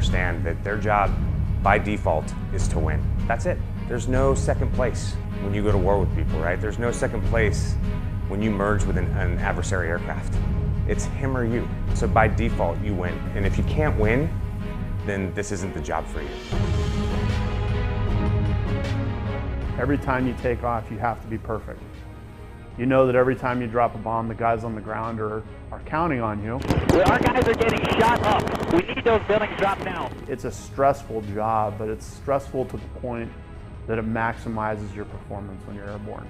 understand that their job by default is to win. That's it. There's no second place when you go to war with people, right? There's no second place when you merge with an adversary aircraft. It's him or you. So by default, you win. And if you can't win, then this isn't the job for you. Every time you take off, you have to be perfect. You know that every time you drop a bomb, the guys on the ground are counting on you. Our guys are getting shot up. We need those buildings dropped now. It's a stressful job, but it's stressful to the point that it maximizes your performance when you're airborne.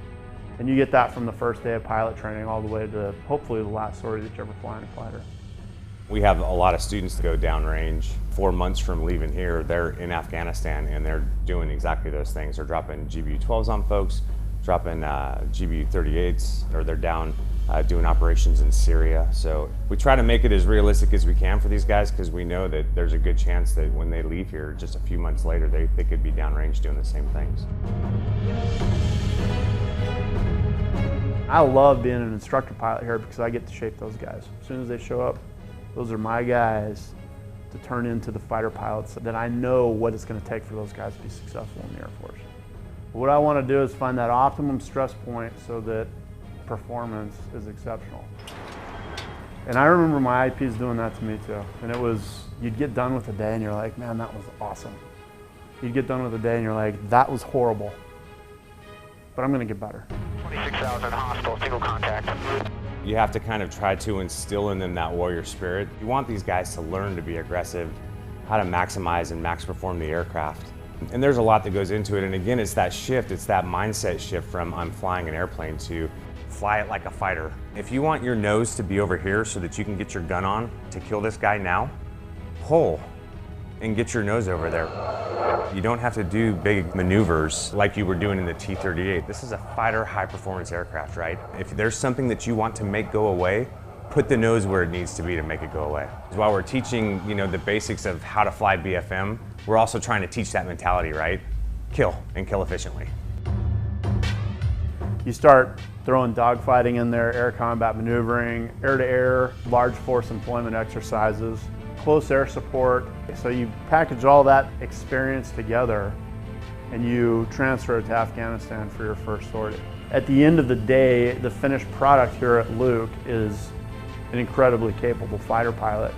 And you get that from the first day of pilot training all the way to hopefully the last sortie that you ever fly in a fighter. We have a lot of students that go downrange. 4 months from leaving here, they're in Afghanistan and they're doing exactly those things. They're dropping GBU-12s on folks, dropping GBU-38s, or they're down doing operations in Syria. So we try to make it as realistic as we can for these guys because we know that there's a good chance that when they leave here just a few months later, they could be downrange doing the same things. I love being an instructor pilot here because I get to shape those guys. As soon as they show up, those are my guys to turn into the fighter pilots that I know what it's going to take for those guys to be successful in the Air Force. What I want to do is find that optimum stress point so that performance is exceptional. And I remember my IPs doing that to me too. And it was, you'd get done with a day and you're like, man, that was awesome. You'd get done with a day and you're like, that was horrible, but I'm going to get better. 26,000 hostile, single contact. You have to kind of try to instill in them that warrior spirit. You want these guys to learn to be aggressive, how to maximize and max perform the aircraft. And there's a lot that goes into it. And again, it's that shift, it's that mindset shift from I'm flying an airplane to fly it like a fighter. If you want your nose to be over here so that you can get your gun on to kill this guy now, pull and get your nose over there. You don't have to do big maneuvers like you were doing in the T-38. This is a fighter high-performance aircraft, right? If there's something that you want to make go away, put the nose where it needs to be to make it go away. While we're teaching, the basics of how to fly BFM, we're also trying to teach that mentality, right? Kill and kill efficiently. You start throwing dogfighting in there, air combat maneuvering, air-to-air, large force employment exercises, close air support. So you package all that experience together and you transfer it to Afghanistan for your first sortie. At the end of the day, the finished product here at Luke is an incredibly capable fighter pilot.